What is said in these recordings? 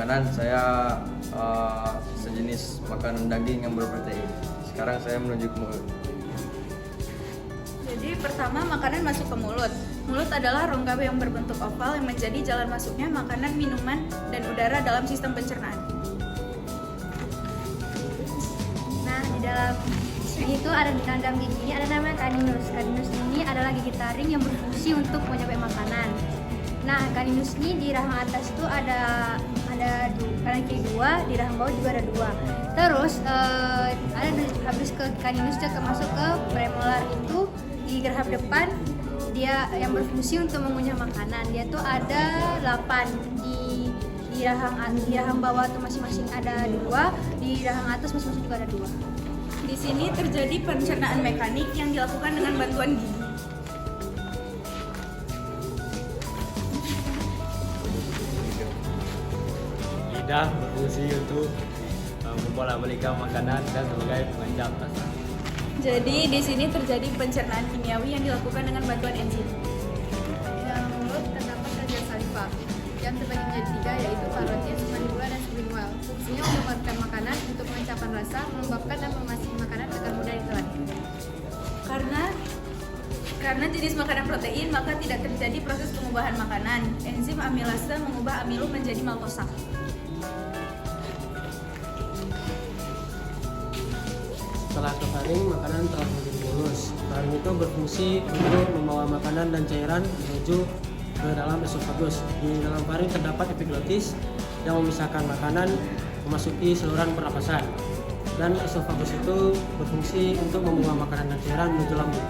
makanan, saya sejenis makanan daging yang berprotein. Sekarang saya menuju ke mulut. Jadi pertama makanan masuk ke mulut. Mulut adalah rongga yang berbentuk oval yang menjadi jalan masuknya makanan, minuman, dan udara dalam sistem pencernaan. Nah, di dalam itu ada di dalam gigi ini ada namanya caninus. Caninus ini adalah gigi taring yang berfungsi untuk menyampai makanan. Nah, caninus ini di rahang atas itu ada kanan kiri dua, di rahang bawah juga ada dua. Terus ada habis ke caninus dia masuk ke premolar itu di geraham depan dia yang berfungsi untuk mengunyah makanan. Dia tuh ada 8 di rahang bawah tuh masing-masing ada 2, di rahang atas masing-masing juga ada 2. Di sini terjadi pencernaan mekanik yang dilakukan dengan bantuan gigi. Lidah berfungsi untuk membolak-balikkan makanan dan sebagai pengenjam rasa. Jadi di sini terjadi pencernaan kimiawi yang dilakukan dengan bantuan enzim. Di dalam mulut terdapat kelenjar saliva yang terbagi menjadi 3, yaitu parotis, mandibula, dan sublingual. Fungsinya untuk mengeluarkan makanan, untuk mengencapkan rasa, melembabkan dan memastikan makanan agar mudah ditelan. Karena jenis makanan protein, maka tidak terjadi proses pengubahan makanan. Enzim amilase mengubah amilum menjadi maltosa. Setelah kefaring, makanan telah menjadi mulus. Faring itu berfungsi untuk membawa makanan dan cairan menuju ke dalam esofagus. Di dalam faring terdapat epiglotis yang memisahkan makanan memasuki saluran pernapasan. Dan esofagus itu berfungsi untuk membawa makanan dan cairan menuju lambung.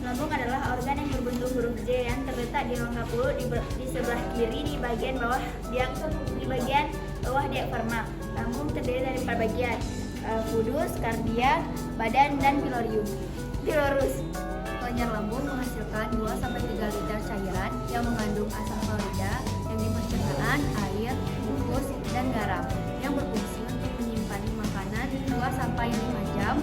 Lambung adalah organ yang berbentuk huruf J yang terletak di rongga mulut di sebelah kiri di bagian bawah diafragma. Lambung terdiri dari 4 bagian, pudus, kardia, badan, dan pilorus. Kelenjar lambung menghasilkan 2-3 liter cairan yang mengandung asam klorida yang di pencernaan, air, glukos, dan garam yang berfungsi untuk menyimpan makanan 2-5 jam,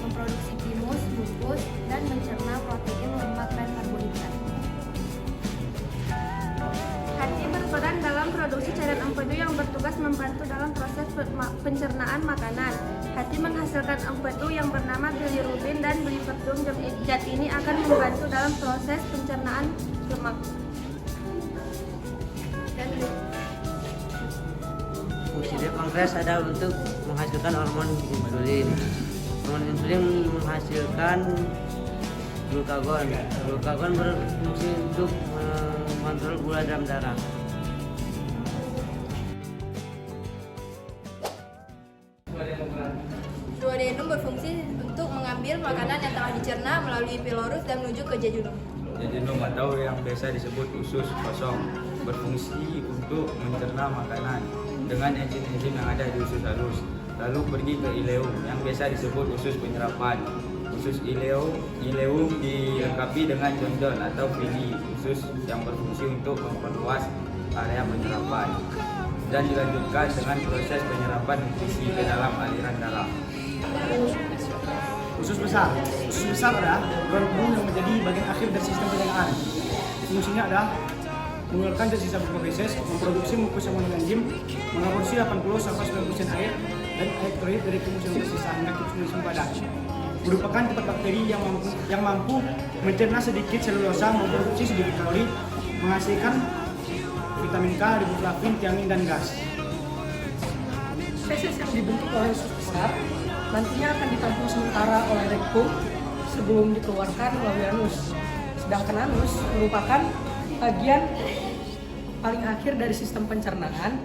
memproduksi timus, glukus, dan mencerna protein, lemak, dan karbohidrat. Hati berperan dalam produksi cairan empedu yang bertugas membantu dalam proses pencernaan makanan. Hati menghasilkan empedu yang bernama bilirubin, dan biliverdum zat ini akan membantu dalam proses pencernaan lemak. Fungsi dari pankreas adalah untuk menghasilkan hormon insulin. Hormon insulin menghasilkan glukagon. Glukagon berfungsi untuk mengontrol gula dalam darah. Duodenum berfungsi untuk mengambil makanan yang telah dicerna melalui pilorus dan menuju ke jejunum. Jejunum atau yang biasa disebut usus kosong berfungsi untuk mencerna makanan dengan enzim-enzim yang ada di usus halus. Lalu pergi ke ileum yang biasa disebut usus penyerapan. Usus ileum dilengkapi dengan jonjon atau villi usus yang berfungsi untuk memperluas area penyerapan dan dilanjutkan dengan proses penyerapan nutrisi ke dalam aliran darah. Usus besar adalah organ tubuh yang menjadi bagian akhir dari sistem pencernaan. Fungsinya adalah mengeluarkan zat sisa berupa feses, memproduksi mukus yang mengandung enzim, mengaborsi 80-90% air dan elektrolit dari tubuh yang tersisa hingga tubuh sempadan. Merupakan tempat bakteri yang mampu mencerna sedikit selulosa, memproduksi sedikit kalori, menghasilkan vitamin K, riboflavin, tiamin, dan gas. Feses yang dibentuk oleh usus besar nantinya akan ditampung sementara oleh rektum sebelum dikeluarkan melalui anus. Sedangkan anus merupakan bagian paling akhir dari sistem pencernaan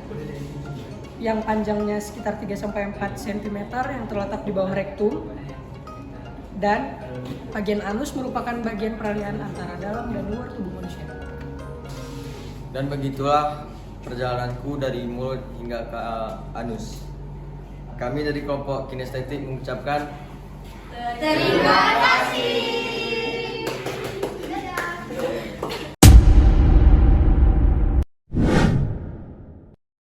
yang panjangnya sekitar 3-4 cm yang terletak di bawah rektum, dan bagian anus merupakan bagian peralihan antara dalam dan luar tubuh manusia. Dan begitulah perjalananku dari mulut hingga ke anus. Kami dari kelompok kinestetik mengucapkan Terima kasih.